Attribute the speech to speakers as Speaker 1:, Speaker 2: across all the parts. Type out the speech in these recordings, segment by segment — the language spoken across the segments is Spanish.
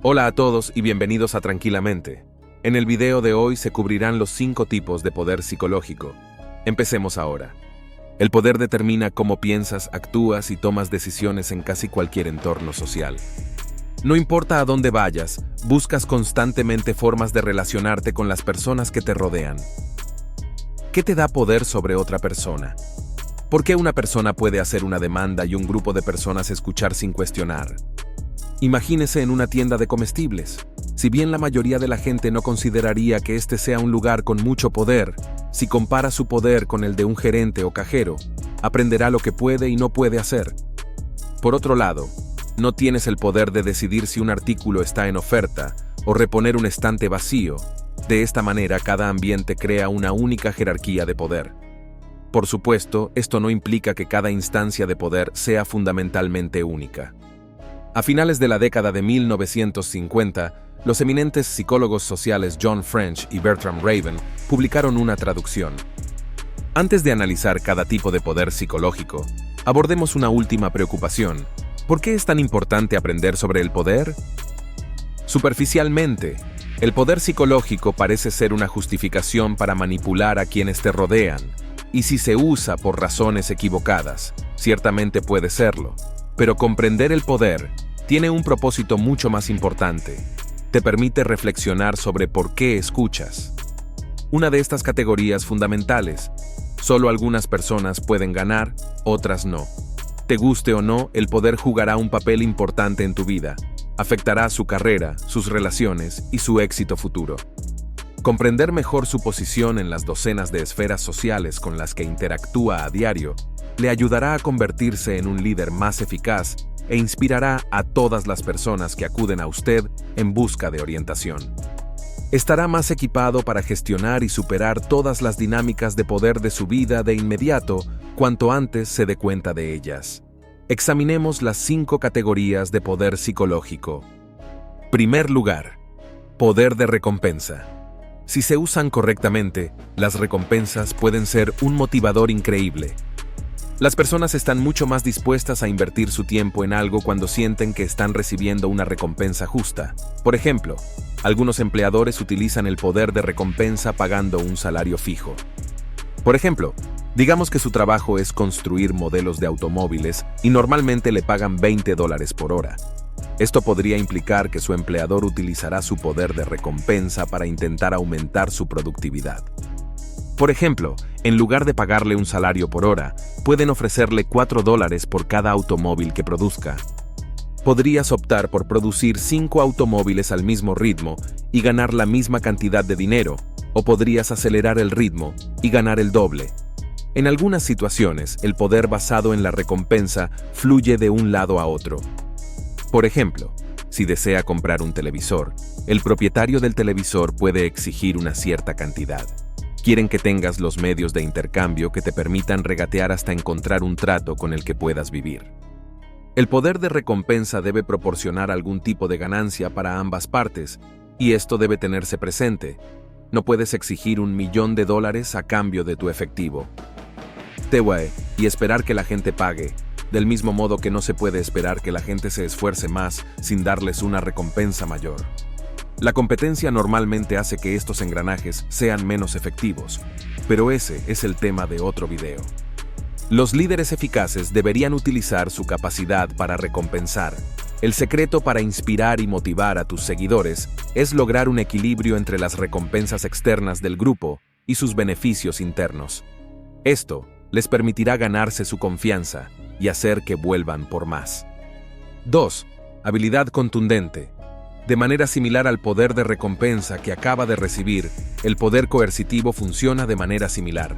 Speaker 1: Hola a todos y bienvenidos a Tranquilamente. En el video de hoy se cubrirán los 5 tipos de poder psicológico. Empecemos ahora. El poder determina cómo piensas, actúas y tomas decisiones en casi cualquier entorno social. No importa a dónde vayas, buscas constantemente formas de relacionarte con las personas que te rodean. ¿Qué te da poder sobre otra persona? ¿Por qué una persona puede hacer una demanda y un grupo de personas escuchar sin cuestionar? Imagínese en una tienda de comestibles. Si bien la mayoría de la gente no consideraría que este sea un lugar con mucho poder, si compara su poder con el de un gerente o cajero, aprenderá lo que puede y no puede hacer. Por otro lado, no tienes el poder de decidir si un artículo está en oferta o reponer un estante vacío. De esta manera, cada ambiente crea una única jerarquía de poder. Por supuesto, esto no implica que cada instancia de poder sea fundamentalmente única. A finales de la década de 1950, los eminentes psicólogos sociales John French y Bertram Raven publicaron una traducción. Antes de analizar cada tipo de poder psicológico, abordemos una última preocupación. ¿Por qué es tan importante aprender sobre el poder? Superficialmente, el poder psicológico parece ser una justificación para manipular a quienes te rodean, y si se usa por razones equivocadas, ciertamente puede serlo. Pero comprender el poder tiene un propósito mucho más importante. Te permite reflexionar sobre por qué escuchas. Una de estas categorías fundamentales. Solo algunas personas pueden ganar, otras no. Te guste o no, el poder jugará un papel importante en tu vida. Afectará su carrera, sus relaciones y su éxito futuro. Comprender mejor su posición en las docenas de esferas sociales con las que interactúa a diario le ayudará a convertirse en un líder más eficaz e inspirará a todas las personas que acuden a usted en busca de orientación. Estará más equipado para gestionar y superar todas las dinámicas de poder de su vida de inmediato cuanto antes se dé cuenta de ellas. Examinemos las 5 categorías de poder psicológico. Primer lugar, poder de recompensa. Si se usan correctamente, las recompensas pueden ser un motivador increíble. Las personas están mucho más dispuestas a invertir su tiempo en algo cuando sienten que están recibiendo una recompensa justa. Por ejemplo, algunos empleadores utilizan el poder de recompensa pagando un salario fijo. Por ejemplo, digamos que su trabajo es construir modelos de automóviles y normalmente le pagan $20 por hora. Esto podría implicar que su empleador utilizará su poder de recompensa para intentar aumentar su productividad. Por ejemplo, en lugar de pagarle un salario por hora, pueden ofrecerle $4 por cada automóvil que produzca. Podrías optar por producir 5 automóviles al mismo ritmo y ganar la misma cantidad de dinero, o podrías acelerar el ritmo y ganar el doble. En algunas situaciones, el poder basado en la recompensa fluye de un lado a otro. Por ejemplo, si desea comprar un televisor, el propietario del televisor puede exigir una cierta cantidad. Quieren que tengas los medios de intercambio que te permitan regatear hasta encontrar un trato con el que puedas vivir. El poder de recompensa debe proporcionar algún tipo de ganancia para ambas partes, y esto debe tenerse presente. No puedes exigir $1 millón a cambio de tu efectivo. Y esperar que la gente pague, del mismo modo que no se puede esperar que la gente se esfuerce más sin darles una recompensa mayor. La competencia normalmente hace que estos engranajes sean menos efectivos, pero ese es el tema de otro video. Los líderes eficaces deberían utilizar su capacidad para recompensar. El secreto para inspirar y motivar a tus seguidores es lograr un equilibrio entre las recompensas externas del grupo y sus beneficios internos. Esto les permitirá ganarse su confianza y hacer que vuelvan por más. 2. Habilidad contundente. De manera similar al poder de recompensa que acaba de recibir, el poder coercitivo funciona de manera similar.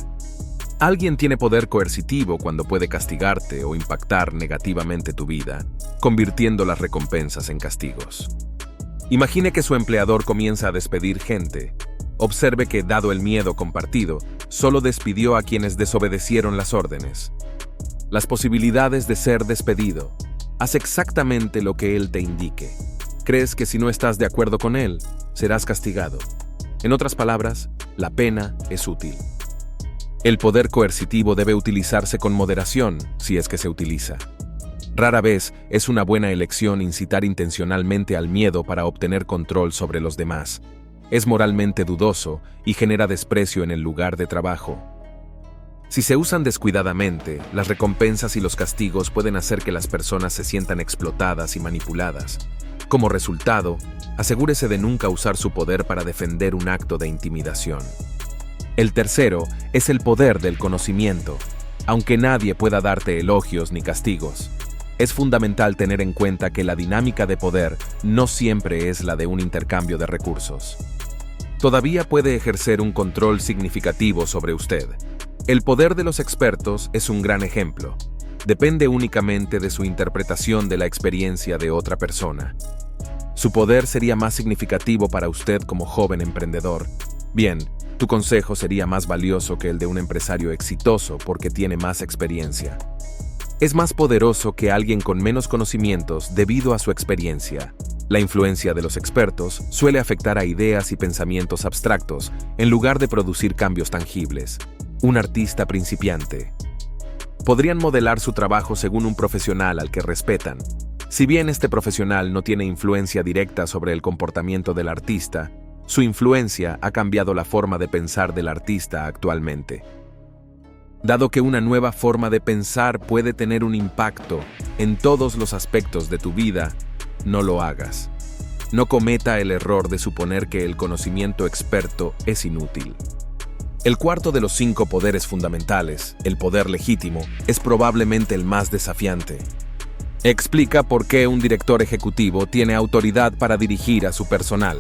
Speaker 1: Alguien tiene poder coercitivo cuando puede castigarte o impactar negativamente tu vida, convirtiendo las recompensas en castigos. Imagine que su empleador comienza a despedir gente. Observe que, dado el miedo compartido, solo despidió a quienes desobedecieron las órdenes. Las posibilidades de ser despedido. Haz exactamente lo que él te indique. Crees que si no estás de acuerdo con él, serás castigado. En otras palabras, la pena es útil. El poder coercitivo debe utilizarse con moderación, si es que se utiliza. Rara vez es una buena elección incitar intencionalmente al miedo para obtener control sobre los demás. Es moralmente dudoso y genera desprecio en el lugar de trabajo. Si se usan descuidadamente, las recompensas y los castigos pueden hacer que las personas se sientan explotadas y manipuladas. Como resultado, asegúrese de nunca usar su poder para defender un acto de intimidación. El tercero es el poder del conocimiento. Aunque nadie pueda darte elogios ni castigos, es fundamental tener en cuenta que la dinámica de poder no siempre es la de un intercambio de recursos. Todavía puede ejercer un control significativo sobre usted. El poder de los expertos es un gran ejemplo. Depende únicamente de su interpretación de la experiencia de otra persona. Su poder sería más significativo para usted como joven emprendedor. Bien, tu consejo sería más valioso que el de un empresario exitoso porque tiene más experiencia. Es más poderoso que alguien con menos conocimientos debido a su experiencia. La influencia de los expertos suele afectar a ideas y pensamientos abstractos en lugar de producir cambios tangibles. Un artista principiante. Podrían modelar su trabajo según un profesional al que respetan. Si bien este profesional no tiene influencia directa sobre el comportamiento del artista, su influencia ha cambiado la forma de pensar del artista actualmente. Dado que una nueva forma de pensar puede tener un impacto en todos los aspectos de tu vida, no lo hagas. No cometa el error de suponer que el conocimiento experto es inútil. El cuarto de los 5 poderes fundamentales, el poder legítimo, es probablemente el más desafiante. Explica por qué un director ejecutivo tiene autoridad para dirigir a su personal.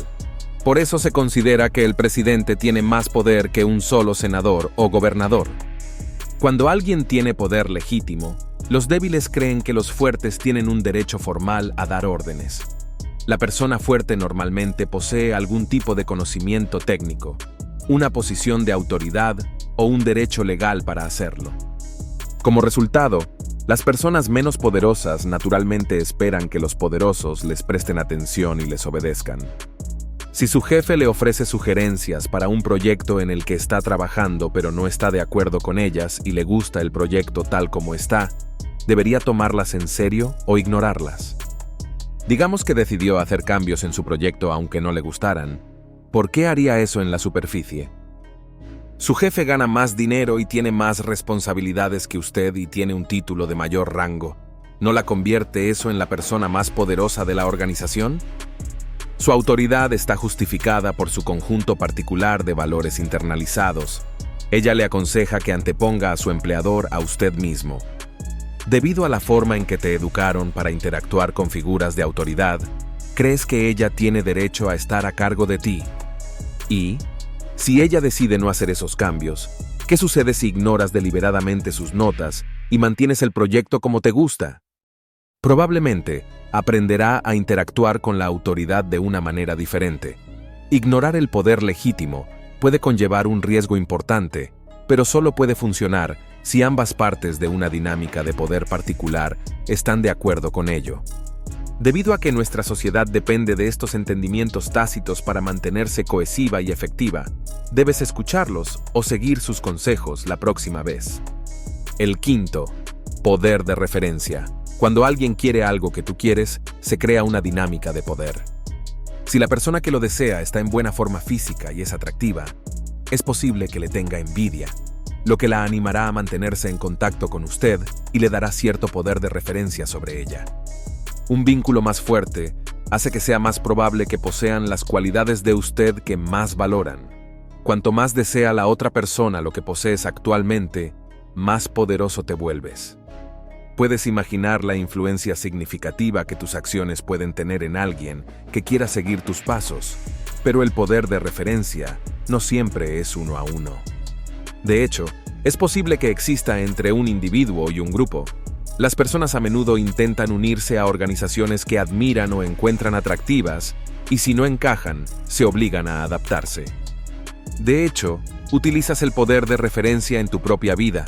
Speaker 1: Por eso se considera que el presidente tiene más poder que un solo senador o gobernador. Cuando alguien tiene poder legítimo, los débiles creen que los fuertes tienen un derecho formal a dar órdenes. La persona fuerte normalmente posee algún tipo de conocimiento técnico, una posición de autoridad o un derecho legal para hacerlo. Como resultado, las personas menos poderosas naturalmente esperan que los poderosos les presten atención y les obedezcan. Si su jefe le ofrece sugerencias para un proyecto en el que está trabajando pero no está de acuerdo con ellas y le gusta el proyecto tal como está, ¿debería tomarlas en serio o ignorarlas? Digamos que decidió hacer cambios en su proyecto aunque no le gustaran. ¿Por qué haría eso en la superficie? Su jefe gana más dinero y tiene más responsabilidades que usted y tiene un título de mayor rango. ¿No la convierte eso en la persona más poderosa de la organización? Su autoridad está justificada por su conjunto particular de valores internalizados. Ella le aconseja que anteponga a su empleador a usted mismo. Debido a la forma en que te educaron para interactuar con figuras de autoridad, crees que ella tiene derecho a estar a cargo de ti. Y, si ella decide no hacer esos cambios, ¿qué sucede si ignoras deliberadamente sus notas y mantienes el proyecto como te gusta? Probablemente aprenderá a interactuar con la autoridad de una manera diferente. Ignorar el poder legítimo puede conllevar un riesgo importante, pero solo puede funcionar si ambas partes de una dinámica de poder particular están de acuerdo con ello. Debido a que nuestra sociedad depende de estos entendimientos tácitos para mantenerse cohesiva y efectiva, debes escucharlos o seguir sus consejos la próxima vez. El quinto, poder de referencia. Cuando alguien quiere algo que tú quieres, se crea una dinámica de poder. Si la persona que lo desea está en buena forma física y es atractiva, es posible que le tenga envidia, lo que la animará a mantenerse en contacto con usted y le dará cierto poder de referencia sobre ella. Un vínculo más fuerte hace que sea más probable que posean las cualidades de usted que más valoran. Cuanto más desea la otra persona lo que posees actualmente, más poderoso te vuelves. Puedes imaginar la influencia significativa que tus acciones pueden tener en alguien que quiera seguir tus pasos, pero el poder de referencia no siempre es 1 a 1. De hecho, es posible que exista entre un individuo y un grupo. Las personas a menudo intentan unirse a organizaciones que admiran o encuentran atractivas, y si no encajan, se obligan a adaptarse. De hecho, utilizas el poder de referencia en tu propia vida.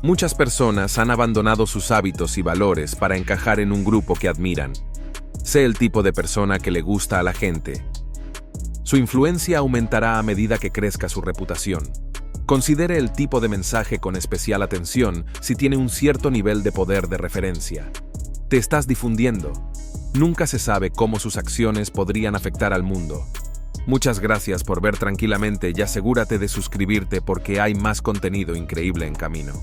Speaker 1: Muchas personas han abandonado sus hábitos y valores para encajar en un grupo que admiran. Sé el tipo de persona que le gusta a la gente. Su influencia aumentará a medida que crezca su reputación. Considere el tipo de mensaje con especial atención si tiene un cierto nivel de poder de referencia. te estás difundiendo. Nunca se sabe cómo sus acciones podrían afectar al mundo. Muchas gracias por ver tranquilamente y asegúrate de suscribirte porque hay más contenido increíble en camino.